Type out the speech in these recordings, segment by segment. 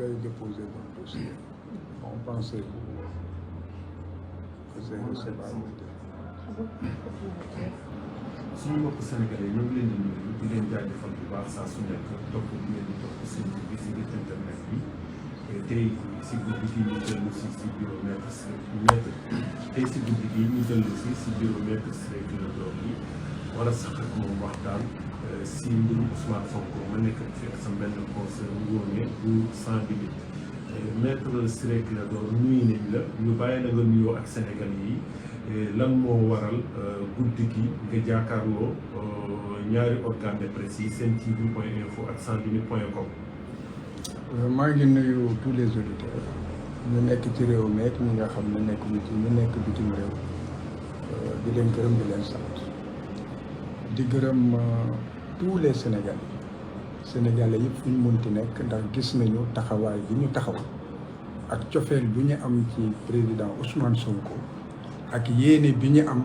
avez déposé votre dossier. On pensait que c'est recevable. suñu mbokk sénégalais ñoo ngi leen di nuyu di leen jaajëfal bu baax saa su nekk topp bi ngeen di topp seen bi si biir internet bi tey si guddi gi ñu dellu si bureau maître tey si guddi gi ñu dellu si bureau maître Ciré Clédor Ly war a sax ak moom waxtaan si mbirum Ousmane Sonko ma nekk fi ak sa benn conseil ngoone bu 100 minutes maître Ciré Clédor nuyu nañ la ñu bàyyi la nga nuyoo ak sénégalais yi lan moo waral guddi gi nga jàkkaarloo ñaari organe de presse yi Sen TV.info ak 100minutes.com. maa ngi nuyu tous les auditeurs ñu nekk ci réew mi ak ñi nga xam ne nekk bitim réew di leen gërëm di leen sant di gërëm tous les sénégalais yëpp fu ñu mënti nekk ndax gis nañu taxawaay bi ñu taxaw ak cofeel bi ñu am ci président Ousmane Sonko. ak yéene bi ñu am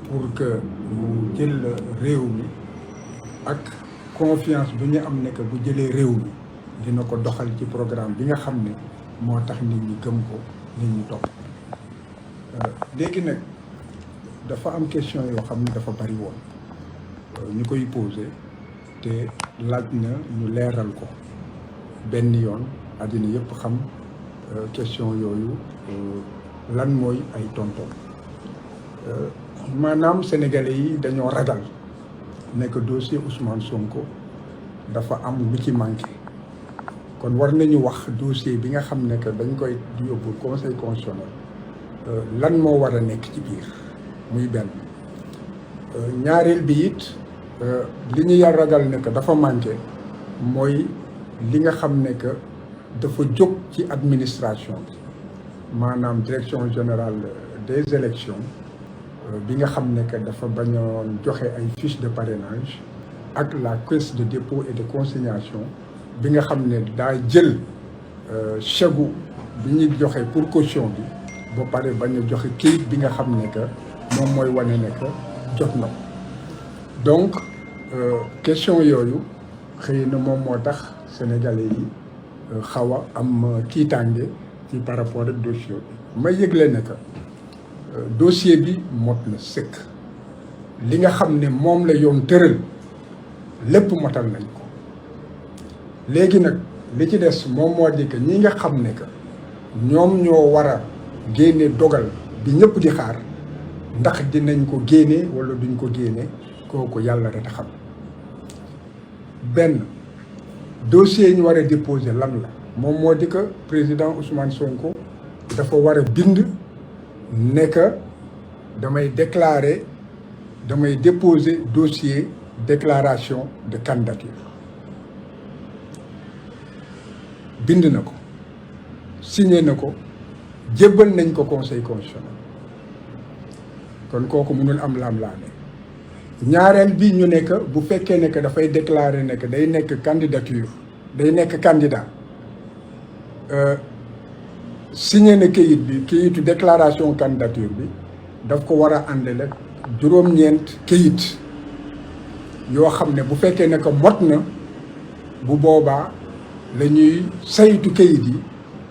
pour que mu jël réew mi ak confiance bi ñu am ne que bu jëlee réew mi dina ko doxal ci programme bi nga xam ne moo tax nit ñi gëm ko nit ñi topp léegi nag dafa am question yoo xam ne dafa bari woon ñu koy posé te laaj na ñu leeral ko benn yoon àddina yëpp xam question yooyu lan mooy ay tonton maanaam sénégalais yi dañoo ragal nekk dossier Ousmane Sonko dafa am lu ci manqué kon war nañu wax dossier bi nga xam ne que dañ koy yóbbu conseil constitutionnel lan moo war a nekk ci biir muy benn ñaareel bi it li ñu yar ragal ne que dafa manqué mooy li nga xam ne que dafa jóg ci administration bi maanaam direction générale des élections bi nga xam ne que dafa bañoon joxe ay fiches de parrainage ak la caisse de dépôt et de consignation bi nga xam ne daa jël chèque bi ñuy joxe pour caution bi ba pare bañ a joxe kayit bi nga xam ne que moom mooy wane ne que jot na ko donc question yooyu xëy na moom moo tax sénégalais yi xaw a am tiitaange ci par rapport ak dossier bi ma yëgle ne que dossier bi mot na sëkk li nga xam ne moom la yoon tëral lépp motal nañ ko léegi nag li ci des moom moo di que ñi nga xam ne que ñoom ñoo war a génne dogal bi ñëpp di xaar ndax dinañ ko génne wala duñ ko génne kooku yàlla rek a xam benn dossier yi ñu war a déposer lan la moom moo di que président Ousmane Sonko dafa war a bind ne que damay déposer dossier déclaration de candidature bind na ko signé na ko jébbal nañ ko conseil constitutionnel kon kooku mënul am laam-laame ñaareel bi ñu nekk bu fekkee ne que dafay déclarer ne que day nekk candidature day nekk candidat signé na kayitu déclaration candidature bi daf ko war a àndale juróom-ñeent kayit yoo xam ne bu fekkee ne que mot na bu boobaa la ñuy saytu kayit yi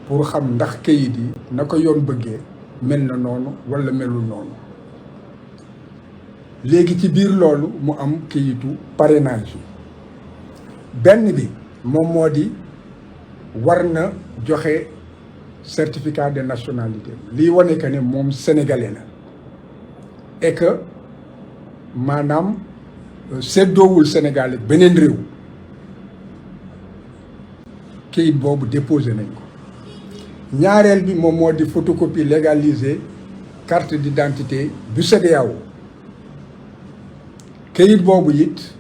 pour xam ndax kayit yi na ko yoon bëggee mel na noonu walla melul noonu léegi ci biir loolu mu am kayitu parrainage yi benn bi moom moo di war na joxe certificat de nationalité lii wane que ne moom sénégalais la et que maanaam seddoowul Sénégal ak beneen réew kayit boobu déposé nañ ko ñaareel bi moom moo di photocopie légalisée carte d'identité bu CEDEAO kayit boobu it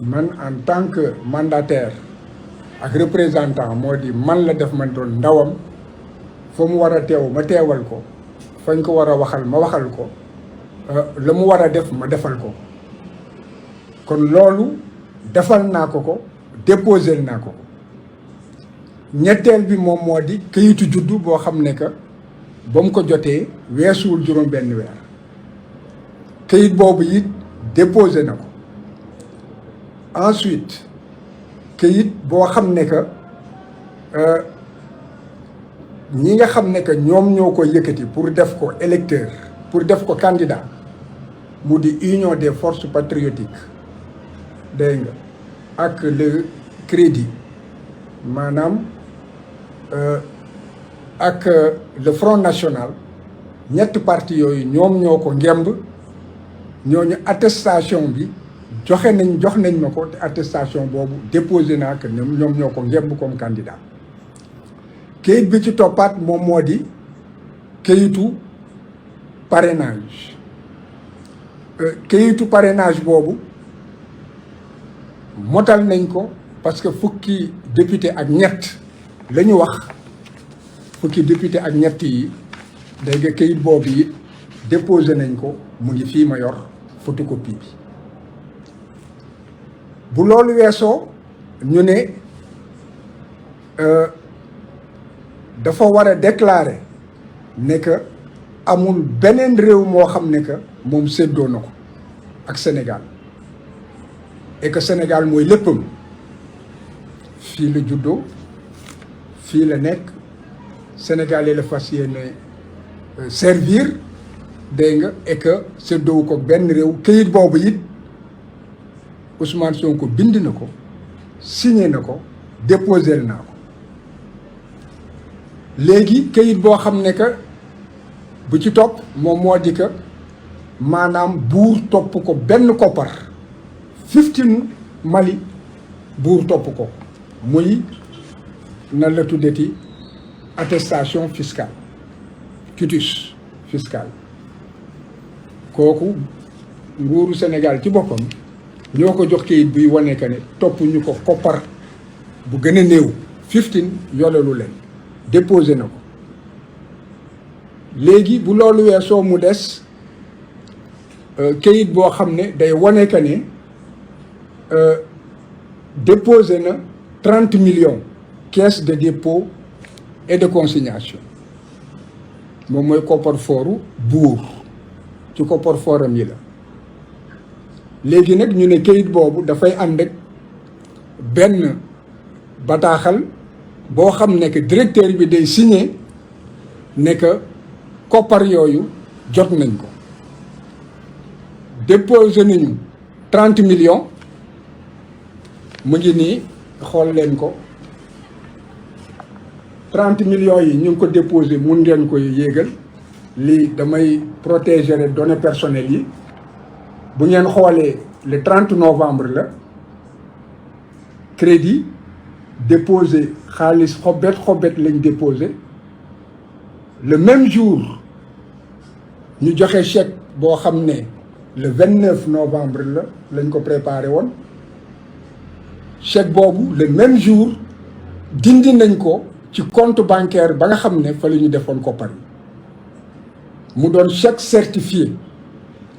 man en tant que mandataire ak représentant moo di man la def man doon ndawam fa mu war a teew ma teewal ko fañ ko war a waxal ma waxal ko la mu war a def ma defal ko kon loolu defal naa ko déposé naa ko ñetteel bi moom moo di kayitu juddu boo xam ne que ba mu ko jotee weesuwul juróom benn weer kayit boobu it déposé na ko ensuite kayit boo xam ne que ñi nga xam ne que ñoom ñoo ko yëkkati pour def ko électeur pour def ko candidat mu di union des forces patriotiques dégg nga ak le crédit maanaam ak le front national ñetti parti yooyu ñoom ñoo ko ngemb ñooñu attestation bi jox nañ ma ko te attestation boobu déposé naa que ñoom ñoo ko ngemb comme candidat kayit bi ci toppaat moom moo di kayitu parrainage kayitu parrainage boobu motal nañ ko parce que fukki député ak ñett la ñu wax fukki député ak ñett yi dégg nga kayit boobu it déposé nañ ko mu ngi fii ma yor photocopie bi bu loolu weesoo ñu ne dafa war a déclarer ne que amul beneen réew moo xam ne que moom séddoo na ko ak Sénégal et que Sénégal mooy léppam fii la juddoo fii la nekk Sénégalais la fas yéene servir dégg nga et que séddoowu ko benn réew këyit boobu it Ousmane Sonko bind na ko signé na ko déposé naa ko léegi këyit boo xam ne que bu ci topp moom moo di que maanaam buur topp ko benn koppar 15 Mali buur topp ko muy nan la tuddati attestation fiscale quitus fiscal kooku nguuru Sénégal ci boppam ñoo ko jox kayit buy wane que ne topp ñu ko koppar bu gën a néew 15 yolelu leen déposé na ko léegi bu loolu weesoo mu des kayit boo xam ne day wane que ne déposé na 30 millions caisse de dépôt et de consignation moom mooy coffre-fort buur ci coffre-fortam yi la léegi nag ñu ne kayit boobu dafay ànd ak benn bataaxal boo xam ne que directeur bi day signé ne que koppar yooyu jot nañ ko déposé nañu 30 millions mu ngi nii xool leen ko 30 millions yi ñu ngi ko déposé mun ngeen koy yéegal lii damay protéger les données personnelles yi bu ngeen xoolee le 30 novembre la crédit déposé xaalis xobet lañ déposé le même jour ñu joxe chèque boo xam ne le 29 novembre la lañ ko préparé woon chèque boobu le même jour dindi nañ ko ci compte bancaire ba nga xam ne fa la ñu defoon koppar yi mu doon chèque certifié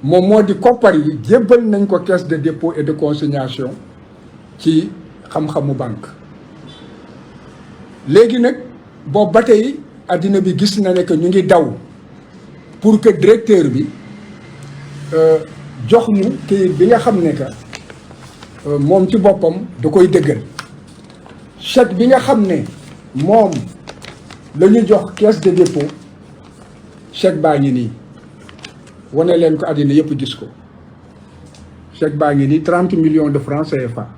moom moo di koppar yi jébbal nañ ko caisse de dépôt et de consignation ci xam-xamu banque léegi nag boobu ba tey addina bi gis na ne que ñu ngi daw pour que directeur bi jox ñu kayit bi nga xam ne que moom ci boppam da koy dëggal chèque bi nga xam ne moom la ñu jox caisse de dépôt chèque baa ngi nii wane leen ko àddina yëpp gis ko chèque baa ngi nii 30 millions de francs CFA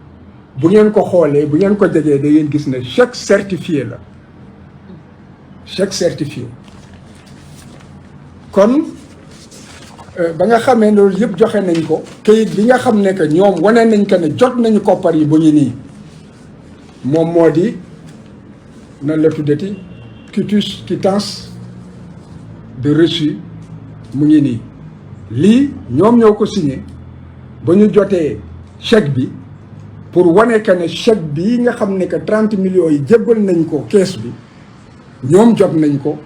bu ngeen ko xoolee bu ngeen ko jegee da ngeen gis ne chèque certifié la chèque certifié kon ba nga xamee loolu yëpp joxe nañ ko kayit bi nga xam ne que ñoom wane nañ ko ne jot nañu koppar yi bu ñu nii moom moo di nan la tuddati quittance de reçu mu ngi nii lii ñoom ñoo ko signé ba ñu jotee chèque bi pour wane que ne chèque bii nga xam ne que 30 millions yi jébbal nañ ko caisse bi ñoom jot nañ ko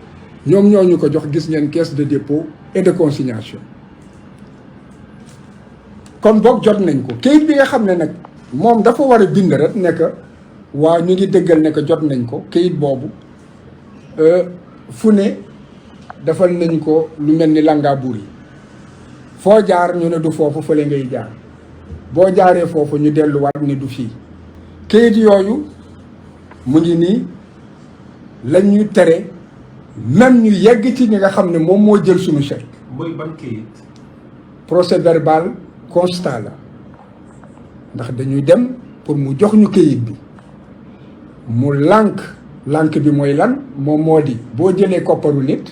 ñoom ñoo ñu ko jox gis ngeen caisse de dépôt et de consignation kon boog jot nañ ko kayit bi nga xam ne nag moom dafa war a bind rek ne que waaw ñu ngi dëggal ne que jot nañ ko kayit boobu fu ne defal nañ ko lu mel ni Langabour yi foo jaar ñu ne du foofu fële ngay jaar boo jaaree foofu ñu delluwaat ne du fii kayit yooyu mu ngi nii lañ ñu tere même ñu yegg ci ñi nga xam ne moom moo jël suñu chèque. mooy ban kayit. procès verbal constat la ndax dañuy dem pour mu jox ñu kayit bi mu lànk bi mooy lan moom moo di boo jëlee kopparu nit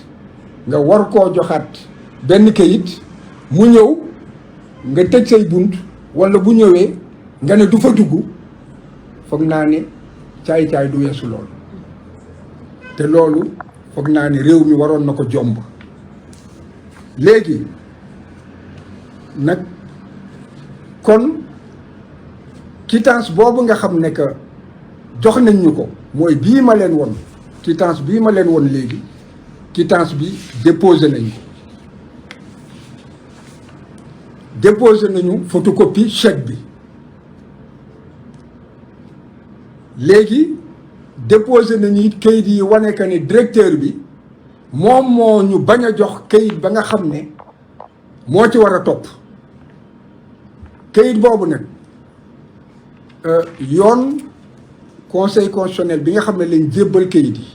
nga war koo joxaat benn kayit mu ñëw nga tëj say bunt walla bu ñëwee nga ne du fa dugg foog naa ne caay-caay du weesu loolu te loolu foog naa ne réew mi waroon na ko jomb léegi nag kon quittance boobu nga xam ne que jox nañ ñu ko mooy bii ma leen won quittance bii ma leen won léegi quittance bi déposé nañ ko déposé nañu photocopie chèque bi léegi déposé nañu it kayit yi wane que ni directeur bi moom moo ñu bañ a jox kayit ba nga xam ne moo ci war a topp kayit boobu nag yoon conseil constitutionnel bi nga xam ne lañ jébbal kayit yi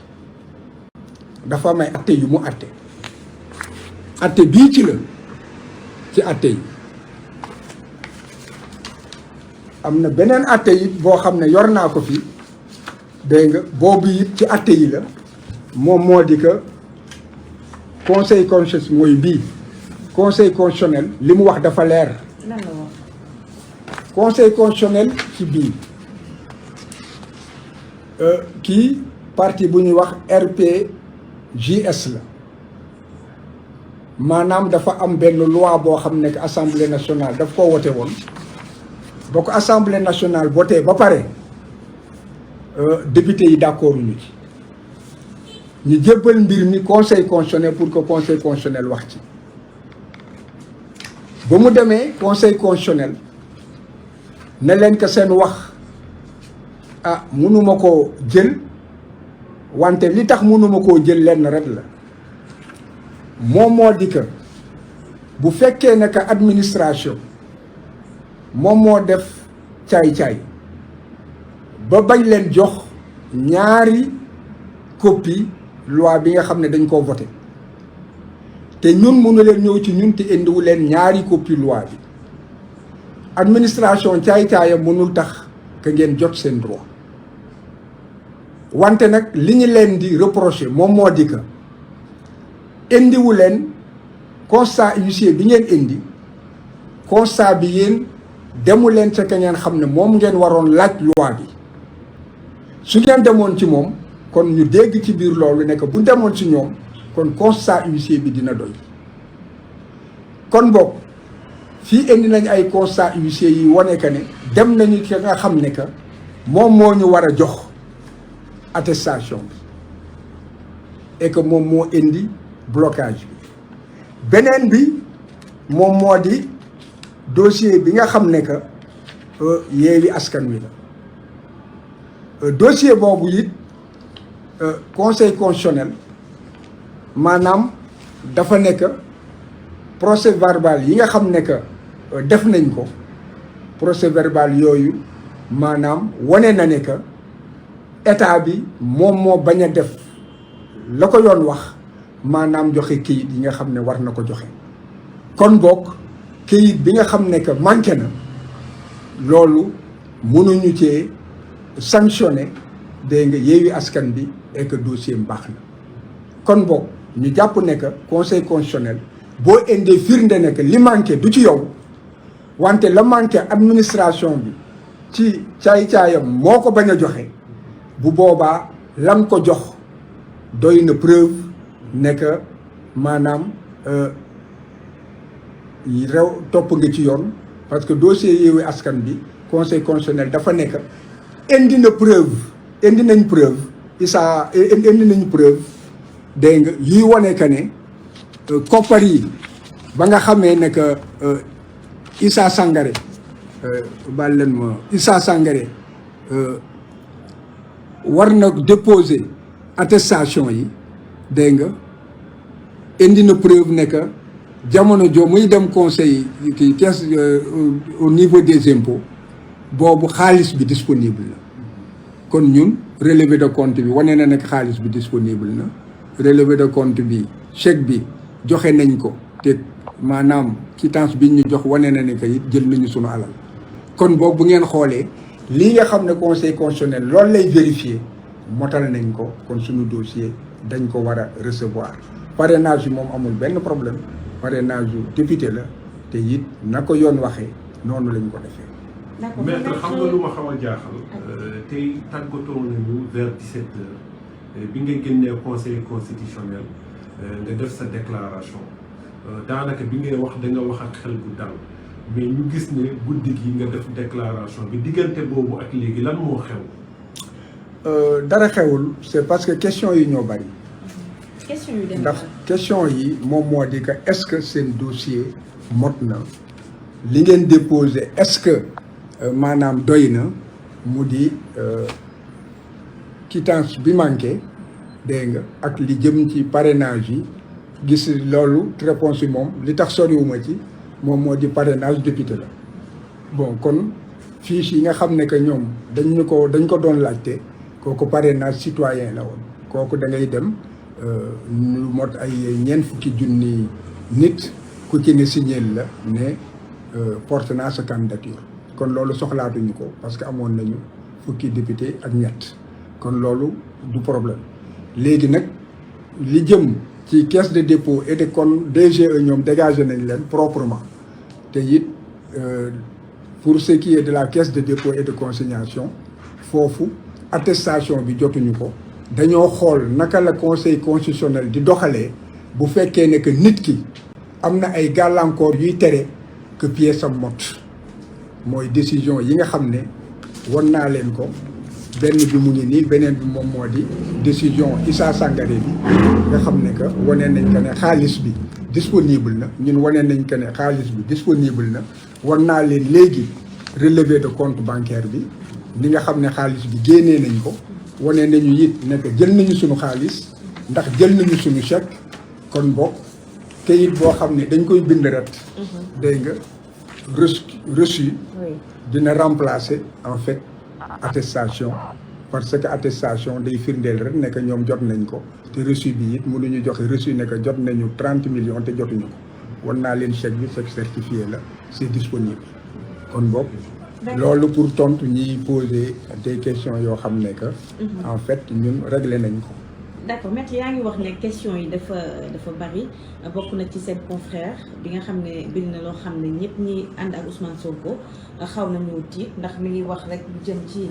dafa am ay atte yu mu atte bii ci la ci atte yi am na beneen atte yi boo xam ne yor naa ko fi dégg nga boobu it ci atte yi la moom moo di que conseil constitutionnel mooy bii conseil constitutionnel li mu wax dafa leer. lan la wax. conseil constitutionnel ci bii kii parti bu ñuy wax RPJS la maanaam dafa am benn loi boo xam ne que assemblée nationale daf ko wote woon boo ko assemblée nationale voté ba pare député yi d'accord ñu ci ñu jébbal mbir mi conseil constitutionnel pour que conseil constitutionnel wax ci ba mu demee conseil constitutionnel ne leen que seen wax mënuma koo jël wante li tax mënuma koo jël lenn rek la moom moo di que bu fekkee ne que administration moom moo def caay-caay ba bañ leen jox ñaari copie loi bi nga xam ne dañ koo voté te ñun mënu leen ñëw ci ñun te indiwu leen ñaari copie loi bi administration caay-caayam mënul tax que ngeen jot seen droit wante nag li ñu leen di reprocher moom moo di que indiwu leen constat huissier bi ngeen indi constat bi yéen demu leen ca ka ngeen xam ne moom ngeen waroon laaj loi bi su ngeen demoon ci moom kon ñu dégg ci biir loolu ne que bu demoon ci ñoom kon constat huissier bi dina doy kon boog fii indi nañ ay constat huissier yi wane que ne dem nañu ki nga xam ne que moom moo ñu war a jox attestation bi et que moom moo indi blocage bi beneen bi moom moo di dossier bi nga xam ne que Yewwi Askan Wi la dossier boobu it conseil constitutionnel maanaam dafa nekk procès verbal yi nga xam ne que def nañ ko procès verbal yooyu maanaam wane na ne que état bi moom moo bañ a def la ko yoon wax maanaam joxe kayit yi nga xam ne war na ko joxe kon boog kayit bi nga xam ne que manqué na loolu mënuñu cee sanctionné dégg nga Yewwi Askan bi et que dossier mbaax na kon boog ñu jàpp ne que conseil constitutionnel boo indee firnde ne que li manqué du ci yow wante la manqué administration bi ci caay-caayam moo ko bañ a joxe bu boobaa lam ko jox doy na preuve ne que maanaam rew topp nga ci yoon parce que dossier Yewwi Askan bi conseil constitutionnel dafa nekk indi na preuve indi nañ preuve indi nañ preuve dégg nga yuy wane que ne koppar yi ba nga xamee ne que Issa Sangaré baal leen ma Issa Sangaré war na déposer attestation yi dégg nga indi na preuve ne que jamono jo muy dem conseil kii caisse au niveau des impôts boobu xaalis bi disponible la kon ñun relevé de compte bi wane na nekk xaalis bi disponible na relevé de compte bi chèque bi joxe nañ ko te maanaam quittance bi ñu jox wane na ne que it jël nañu sunu alal kon boobu bu ngeen xoolee lii nga xam ne conseil constitutionnel loolu lay vérifier motal nañ ko kon suñu dossier dañ ko war a recevoir parrainage bi moom amul benn problème parrainage yu député la te it na ko yoon waxee noonu lañ ko defee. d'accord maître xam nga lu ma xaw a jaaxal tey tàggatoo nañu vers 17h bi nga génnee conseil constitutionnel nga def sa déclaration daanaka bi ngay wax da nga wax ak xel bu dal mais ñu gis ne guddi gi nga def déclaration bi diggante boobu ak léegi lan moo xew. dara xewul c'est parce que question yi ñoo bari. question yu dem ndax question yi moom moo di que est-ce que seen dossier mot na li ngeen déposé est-ce que maanaam doy na mu di quittance bi manqué dégg nga ak li jëm ci parrainage yi gis loolu réponse yi moom li tax soriwuma ci moom moo di parrainage député la bon kon fiche yi nga xam ne que ñoom dañ ko doon laajte kooku parrainage citoyen la woon kooku da ngay dem ñu mot ay ñeent fukki junni nit ku ci ne signé la ne porte naa sa candidature kon loolu soxlaatuñu ko parce que amoon nañu fukki député ak ñett kon loolu du problème léegi nag li jëm ci caisse de dépôt et de kon DGE ñoom dégagé nañ leen proprement te it pour ce qui est de la caisse de dépôt et de consignation foofu attestation bi jotuñu ko dañoo xool naka la conseil constitutionnel di doxalee bu fekkee ne que nit ki am na ay gàllankoor yuy tere que pièce am mot mooy décision yi nga xam ne won naa leen ko benn bi mu ngi nii beneen bi moom moo di décision Issa Sangaré bi nga xam ne que wane nañ que ne xaalis bi disponible na ñun wane nañ que ne xaalis bi disponible na won naa leen léegi relevé de compte bancaire bi ni nga xam ne xaalis bi génnee nañ ko wane nañu it ne que jël nañu suñu xaalis ndax jël nañu suñu chèque kon bokk kayit boo xam ne dañ koy bind ret dégg nga reçu dina remplacer en fait attestation parce que attestation day firndeel rek ne que ñoom jot nañ ko te reçu bi it mënuñu joxe reçu ne que jot nañu 30 millions te jotuñu ko wan naa leen chèque bi chèque certifié la c'est disponible kon boog loolu pour tontu ñiy poser des questions yoo xam ne que en fait ñun réglé nañ ko. d'accord maître yaa ngi wax ne question yi dafa bari bokk na ci seen confrère bi nga xam ne bind na loo xam ne ñëpp ñi ànd ak Ousmane Sonko xaw nañu tiit ndax mi ngi wax rek lu jëm ci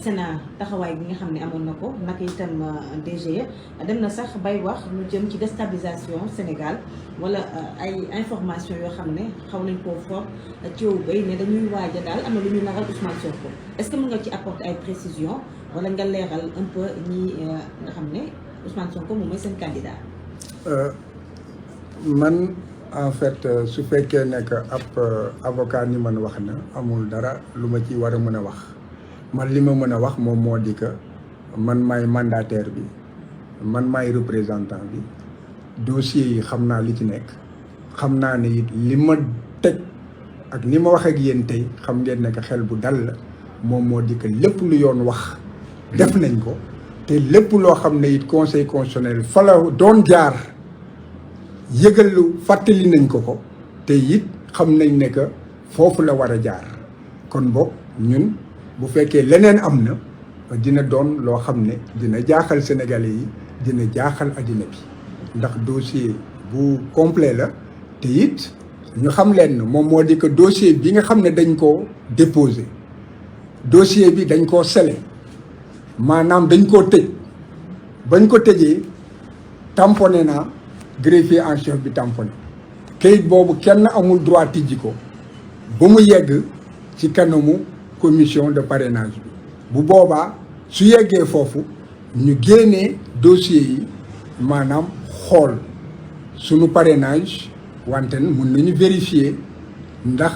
Sénat taxawaay bi nga xam ne amoon na ko naka itam DGE dem na sax bay wax lu jëm ci déstabilisation Sénégal wala ay information yoo xam ne xaw nañ koo foog ci yow bay ne dañuy waaja daal am na lu ñu naral Ousmane Sonko est-ce que mën nga ci apporter ay précisions wala nga leeral un peu ñi nga xam ne Ousmane Sonko moom mooy seen candidat. man en fait su fekkee ne que ab avocat ni man wax na amul dara lu ma ci war a mën a wax man li ma mën a wax moom moo di que man maay mandataire bi man maay représentant bi dossier yi xam naa li ci nekk xam naa ne it li ma teg ak li ma wax ak yéen tey xam ngeen ne que xel bu dal la moom moo di que lépp lu yoon wax def nañ ko. te lépp loo xam ne it conseil constitutionnel fa la doon jaar yëgal fàttali nañ ko te it xam nañ ne que foofu la war a jaar kon boog ñun bu fekkee leneen am na dina doon loo xam ne dina jaaxal sénégalais yi dina jaaxal addina bi ndax dossier bu complet la te it ñu xam leen moom moo di que dossier bi nga xam ne dañ koo déposé dossier bi dañ koo scellé maanaam dañ koo tëj bañ ko tëjee tamponné naa greffier en chef bi tamponné kayit boobu kenn amul droit tijji ko ba mu yegg ci kanamu commission de parrainage bi bu boobaa su yeggee foofu ñu génnee dossier yi maanaam xool sunu parrainage wante mun nañu vérifier ndax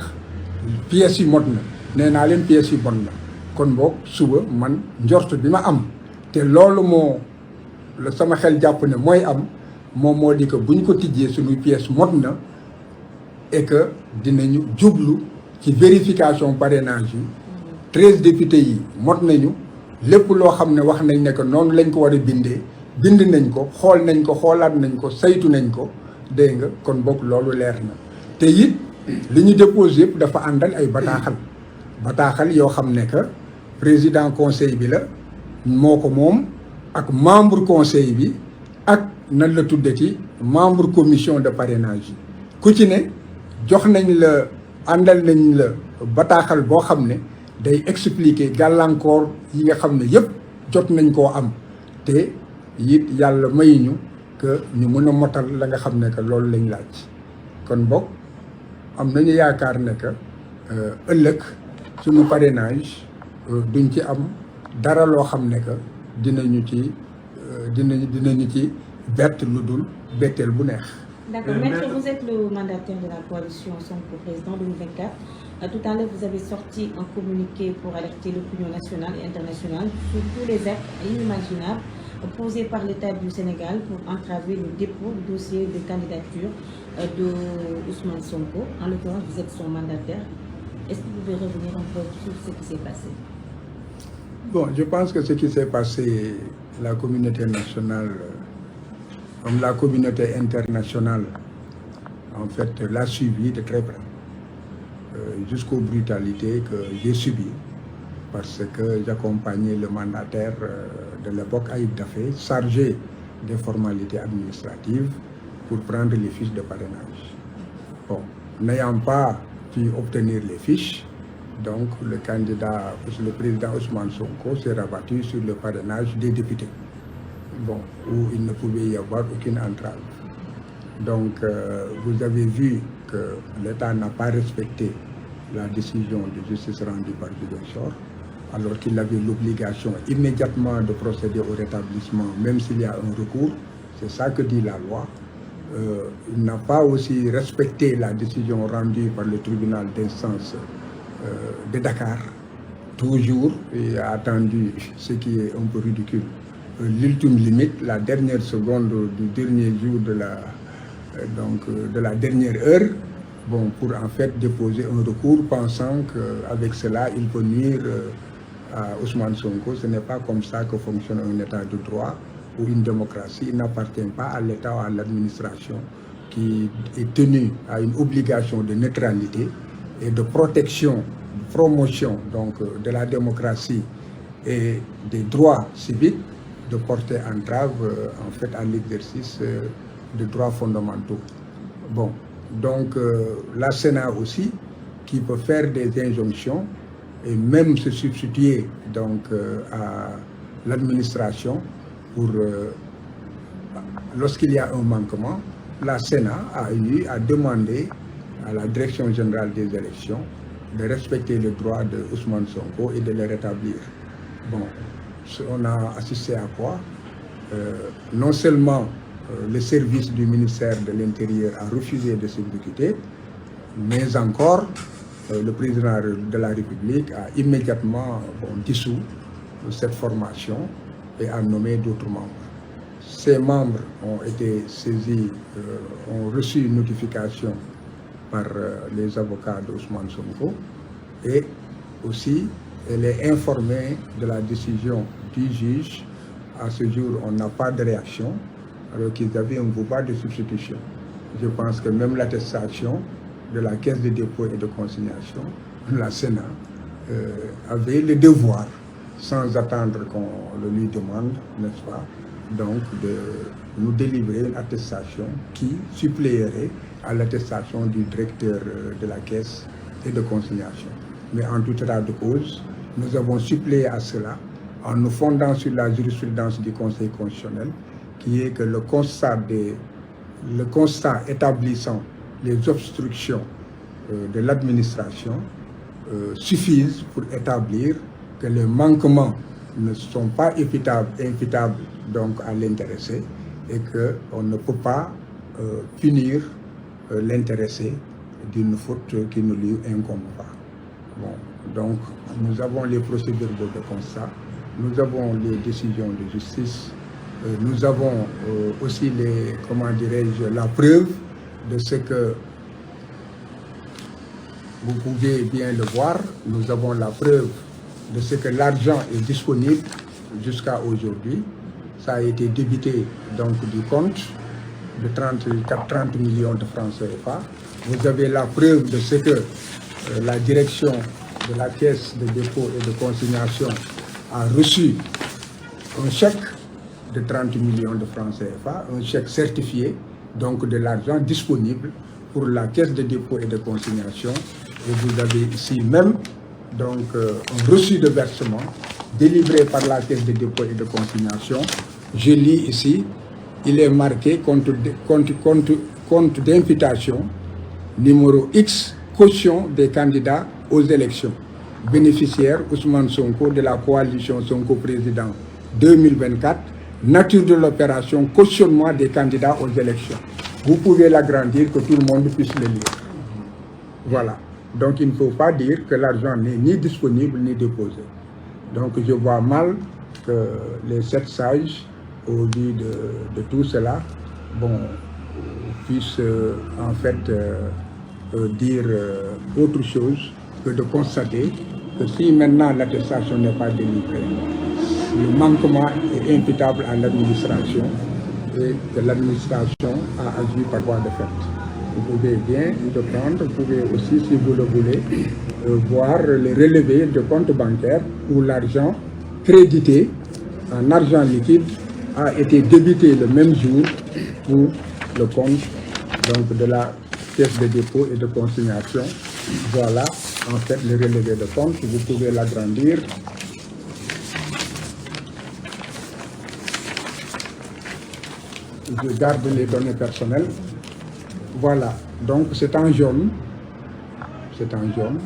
pièces yi mot na nee naa leen pièces yi bon na kon boog suba man njort bi ma am te loolu moo la sama xel jàpp ne mooy am moom moo di que bu ñu ko tijjee suñuy pièce mot na et que dinañu jublu ci vérification parrainage yi 13 députés yi mot nañu lépp loo xam ne wax nañ ne que noonu lañ ko war a bindee bind nañ ko xool nañ ko xoolaat nañ ko saytu nañ ko dégg nga kon boog loolu leer na te it li ñu déposé yëpp dafa àndal ay bataaxal yoo xam ne que président conseil bi la moo ko moom ak membre conseil bi ak nan la tuddati membre commission de parrainage yi ku ci ne jox nañ la àndal nañ la bataaxal boo xam ne day expliquer gàllankoor yi nga xam ne yëpp jot nañ koo am te it yàlla may ñu que ñu mën a motal la nga xam ne que loolu lañ laaj kon boog am nañu yaakaar ne que ëllëg suñu parrainage duñ ci am dara loo xam ne que dinañu ci bett lu dul betteel bu neex. D'accord. Maître, vous êtes le mandataire de la coalition Sonko Président 2024. Tout à l'heure, vous avez sorti un communiqué pour alerter l'opinion nationale et internationale sur tous les actes inimaginables posés par l'État du Sénégal pour entraver le dépôt du dossier de candidature de Ousmane Sonko. En l'occurrence, vous êtes son mandataire. Est-ce que vous pouvez revenir un peu sur ce qui s'est passé? Bon, je pense que ce qui s'est passé, la communauté nationale, comme la communauté internationale, en fait, l'a suivi de très près, jusqu'aux brutalités que j'ai subies, parce que j'accompagnais le mandataire de l'époque, Aïb Dafé, chargé des formalités administratives pour prendre les fiches de parrainage. Bon, n'ayant pas pu obtenir les fiches, donc le candidat, le président Ousmane Sonko s'est rabattu sur le parrainage des députés. Bon, où il ne pouvait y avoir aucune entrave. Donc, vous avez vu que l'État n'a pas respecté la décision de justice rendue par Ziguinchor, alors qu'il avait l'obligation immédiatement de procéder au rétablissement, même s'il y a un recours. C'est ça que dit la loi. Il n'a pas aussi respecté la décision rendue par le tribunal d'instance de Dakar. Toujours, il a attendu ce qui est un peu ridicule. L'ultime limite, la dernière seconde du dernier jour de la dernière heure, bon, pour en fait déposer un recours, pensant qu'avec cela, il peut nuire à Ousmane Sonko. Ce n'est pas comme ça que fonctionne un État de droit ou une démocratie. Il n'appartient pas à l'État ou à l'administration qui est tenu à une obligation de neutralité et de protection, de promotion donc, de la démocratie et des droits civiques, de porter entrave en fait à l'exercice de droits fondamentaux. Bon, donc la Sénat aussi, qui peut faire des injonctions et même se substituer donc à l'administration pour lorsqu'il y a un manquement, la Sénat a eu à demander à la Direction générale des élections de respecter le droit de Ousmane Sonko et de le rétablir. Bon, on a assisté à quoi? Non seulement le service du ministère de l'Intérieur a refusé de s'exécuter, mais encore le président de la République a immédiatement dissous cette formation et a nommé d'autres membres. Ces membres ont été saisis, ont reçu une notification par les avocats d'Ousmane Sonko et aussi elle est informée de la décision du juge. À ce jour, on n'a pas de réaction, alors qu'ils avaient un pouvoir de substitution. Je pense que même l'attestation de la Caisse de dépôt et de consignation, la Sénat, avait le devoir, sans attendre qu'on le lui demande, n'est-ce pas, donc de nous délivrer une attestation qui suppléerait à l'attestation du directeur de la Caisse et de consignation. Mais en tout état de cause, nous avons suppléé à cela en nous fondant sur la jurisprudence du Conseil constitutionnel, qui est que le constat établissant les obstructions de l'administration suffisent pour établir que les manquements ne sont pas imputables donc à l'intéressé et qu'on ne peut pas punir l'intéressé d'une faute qui ne lui incombe pas. Bon, donc nous avons les procédures de constat, nous avons les décisions de justice, nous avons aussi la preuve de ce que vous pouvez bien le voir. Nous avons la preuve de ce que l'argent est disponible jusqu'à aujourd'hui. Ça a été débité donc du compte de 30 millions de francs CFA. Vous avez la preuve de ce que la direction de la Caisse de dépôt et de consignation a reçu un chèque de 30 millions de francs CFA, un chèque certifié, donc de l'argent disponible pour la Caisse de dépôt et de consignation. Et vous avez ici même donc, un reçu de versement délivré par la Caisse de dépôt et de consignation. Je lis ici, il est marqué compte d'imputation numéro X, caution des candidats aux élections. Bénéficiaire Ousmane Sonko de la coalition Sonko Président 2024. Nature de l'opération, cautionnement des candidats aux élections. Vous pouvez l'agrandir, que tout le monde puisse le lire. Voilà. Donc il ne faut pas dire que l'argent n'est ni disponible ni déposé. Donc je vois mal que les 7 sages, au vu de tout cela, puissent en fait dire autre chose que de constater que si maintenant l'attestation n'est pas délivrée, le manquement est imputable à l'administration et que l'administration a agi par voie de fait. Vous pouvez bien le prendre, vous pouvez aussi, si vous le voulez, voir les relevés de compte bancaire où l'argent crédité en argent liquide a été débité le même jour pour le compte donc, de la Caisse de dépôt et de consignation. Voilà en fait le relevé de compte, vous pouvez l'agrandir. Je garde les données personnelles. Voilà, donc c'est en jaune. C'est en jaune.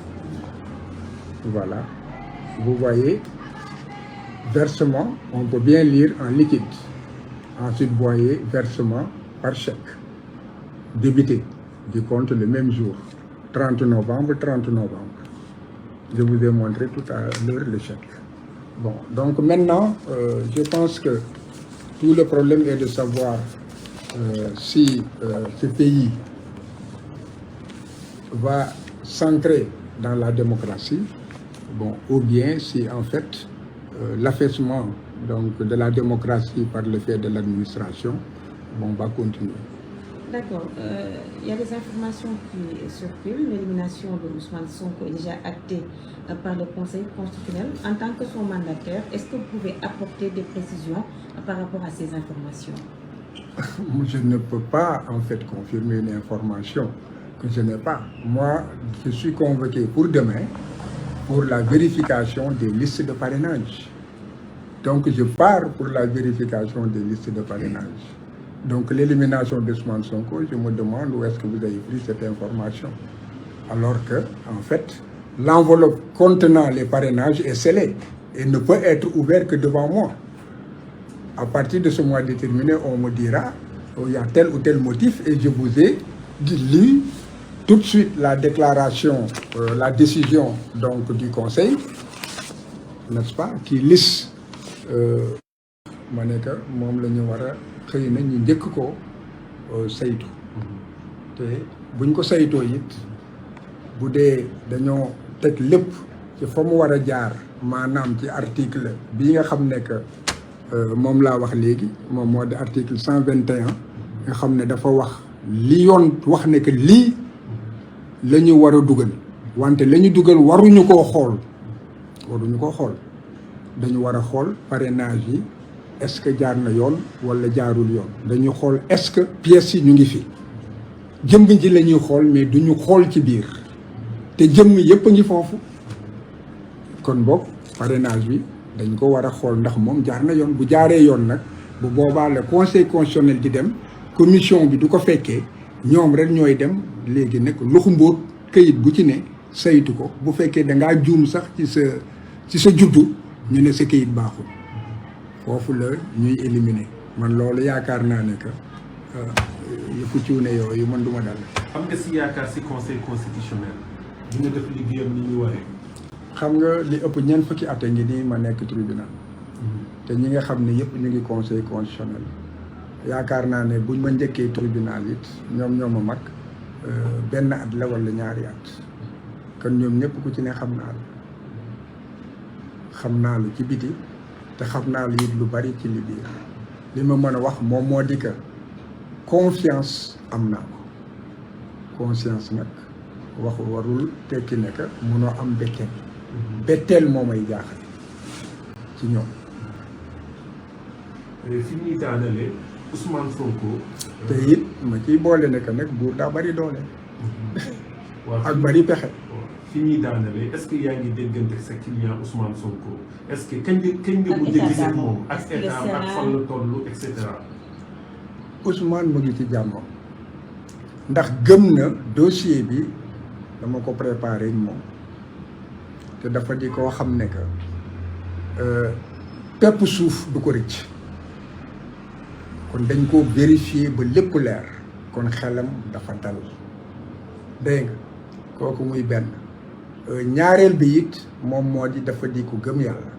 Voilà. Vous voyez, versement, on peut bien lire en liquide. Ensuite, vous voyez, versement par chèque. Débité du compte le même jour. 30 novembre. Je vous ai montré tout à l'heure le chèque. Bon, donc maintenant, je pense que tout le problème est de savoir si ce pays va s'ancrer dans la démocratie, ou bien si en fait l'affaissement donc, de la démocratie par le fait de l'administration va continuer. D'accord. Il y a des informations qui circulent. L'élimination de Ousmane Sonko est déjà actée par le Conseil constitutionnel. En tant que son mandataire, est-ce que vous pouvez apporter des précisions par rapport à ces informations? Je ne peux pas en fait confirmer une information que je n'ai pas. Moi, je suis convoqué pour demain pour la vérification des listes de parrainage. Donc je pars pour la vérification des listes de parrainage. Donc l'élimination d'Ousmane Sonko, je me demande où est-ce que vous avez pris cette information. Alors que, en fait, l'enveloppe contenant les parrainages est scellée et ne peut être ouverte que devant moi. À partir de ce mois déterminé, on me dira il y a tel ou tel motif et je vous ai lu tout de suite la déclaration, la décision donc, du Conseil, n'est-ce pas, qui liste moom la ñu war a xëy na ñu njëkk ko saytu te buñ ko saytoo it bu dee dañoo teg lépp ci fa mu war a jaar maanaam ci article bii nga xam ne que moom laa wax léegi moom moo di article 121 nga xam ne dafa wax li yoon wax ne que lii la ñu war a dugal wante la ñu dugal waruñu koo xool dañu war a xool parrainage yi est-ce que jaar na yoon wala jaarul yoon dañu xool est-ce que pièces yi ñu ngi fi jëmm ji la ñuy xool mais duñu xool ci biir te jëmm yëpp a ngi foofu kon boog parrainage bi dañ ko war a xool ndax moom jaar na yoon bu jaaree yoon nag bu boobaa le conseil constitutionnel di dem commission bi du ko fekkee ñoom rek ñooy dem léegi nag loxu mbóot këyit bu ci ne saytu ko bu fekkee da ngaa juum sax ci sa juddu ñu ne sa këyit baaxul foofu la ñuy éliminer man loolu yaakaar naa ne que yëfu cuune yooyu man du ma dal. am nga si yaakaar si conseil constitutionnel dina def liggéeyam ni ñu waree. xam nga li ëpp ñeent fukki at a ngi nii ma nekk tribunal te ñi nga xam ne yëpp ñu ngi conseil constitutionnel yaakaar naa ne buñ ma njëkkee tribunal it ñoom ñoo ma mag benn at la wala ñaari at kon ñoom ñëpp ku ci ne xam naa la xam naa lu ci biti te xam naa lu it lu bari ci li biir li ma mën a wax moom moo di que confiance am naa ko conscience nag waxu warul tekki ne que munoo am betteel betteel moo may jaaxal ci ñoom. fi ñuy daanalee Ousmane Sonko. te it ma ciy boole ne que nag buur daa bari doole. ak bari pexe. fi ñuy daanalee est-ce que yaa ngi déggante sa client Ousmane Sonko est-ce que kañ nga mujj a gis ak moom ak état ak fan la toll et cetera. Ousmane mu ngi ci jàmmam ndax gëm na dossier bi dama ko préparé moom te dafa di koo xam ne que pepp suuf du ko rëcc kon dañ ko vérifier ba lépp leer kon xelam dafa dal dégg nga kooku muy benn ñaareel bi it moom moo di dafa di ko gëm yàlla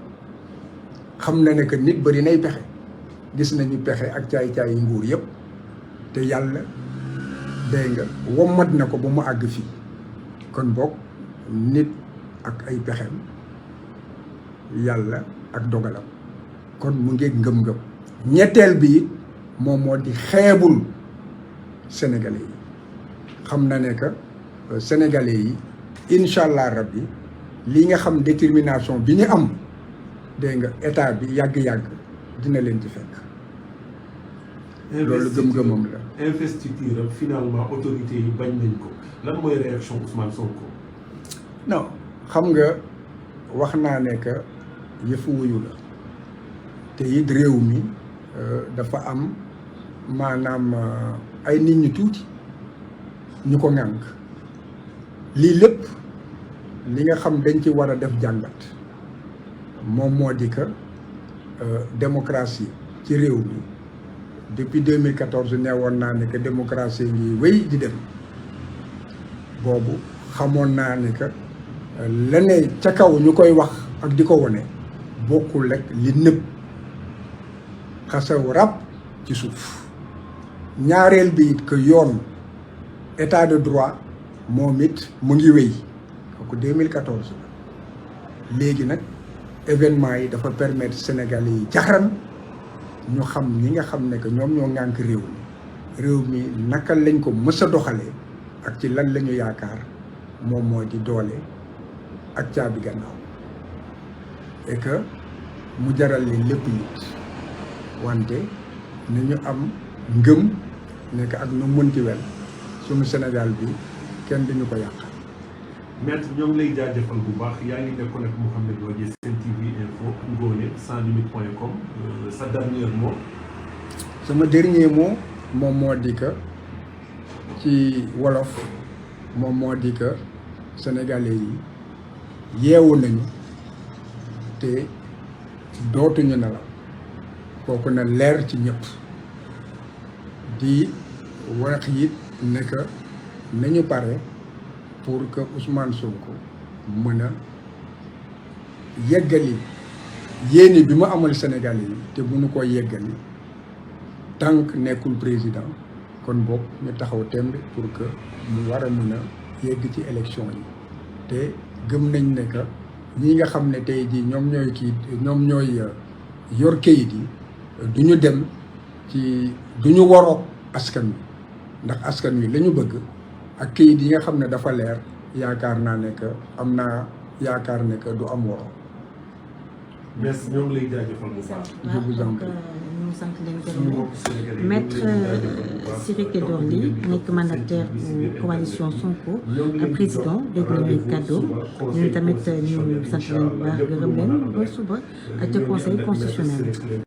xam na ne que nit bari nay pexe gis nañu pexe ak caay-caay yu nguur yëpp te yàlla dégg nga wommat na ko ba mu àgg fii kon boog nit ak ay pexem yàlla ak dogalam kon mu ngi ngëm-ngëm ñetteel bi it moom moo di xeebul sénégalais yi xam na ne que sénégalais yi incha allah rabbi li nga xam détermination bi ñu am dégg nga état bi yàgg-yàgg dina leen ci fekk. loolu gëm-gëmam la. investiture finalement autorité yi bañ nañ ko lan mooy réaction Ousmane Sonko. non xam nga wax naa ne que yëfu wuyu la te it réew mi dafa am maanaam ay nit ñu tuuti ñu ko ŋànk lii lépp li nga xam dañ ci war a def jàngat moom moo di que démocratie ci réew mi depuis 2014 neewoon naa ne que démocratie ngi wéy di dem boobu xamoon naa ne que leneen ca kaw ñu koy wax ak di ko wone bokkul rek li nëb xasaw rab ci suuf ñaareel bi it que yoon état de droit moom it mu ngi wéy kooku 2014 la léegi nag événement yi dafa permettre Sénégalais yi jaxran ñu xam ñi nga xam ne que ñoom ñoo ŋànk réew mi naka lañ ko mës a doxalee ak ci lan la ñu yaakaar moom moo di doole ak caabi gannaaw et que mu jaral leen lépp nit wante ni ñu am ngëm nekk ak nu mënti wel suñu Sénégal bi kenn duñu ko yàq. maître ñoo ngi lay jaajëfal bu baax yaa ngi nekkoon ak Mouhamed Wagué Sen TV Info Ngoné sanslimite.com sa dernier mot. sama dernier mot moom moo di que ci wolof moom moo di que sénégalais yi yeewu nañu te dootuñu nelaw kooku na leer ci ñëpp di wax it ne que nañu pare pour que Ousmane Sonko mën a yeggali yéene bi mu amal Sénégalais yi te mënu ko yeggali tant que nekkul président kon boog ñu taxaw temb pour que mu war a mën a yegg ci élection yi te gëm nañ ne que ñi nga xam ne tey jii ñoom ñooy yor kayit yi du ñu dem ci du ñu waroog askan wi ndax askan wi la ñu bëgg ak kayit yi nga xam ne dafa leer yaakaar naa ne que am naa yaakaar ne que du am woro. merci ñoo ngi lay jaajëfal bu baax. je vous en prie. ñu sant leen gërëm maître Ciré Clédor Ly nekk mandataire bu coalition Sonko président dégg nañu kàddu ñun tamit ñu sant leen bu baax gërëm leen ba suba ca conseil constitutionnel.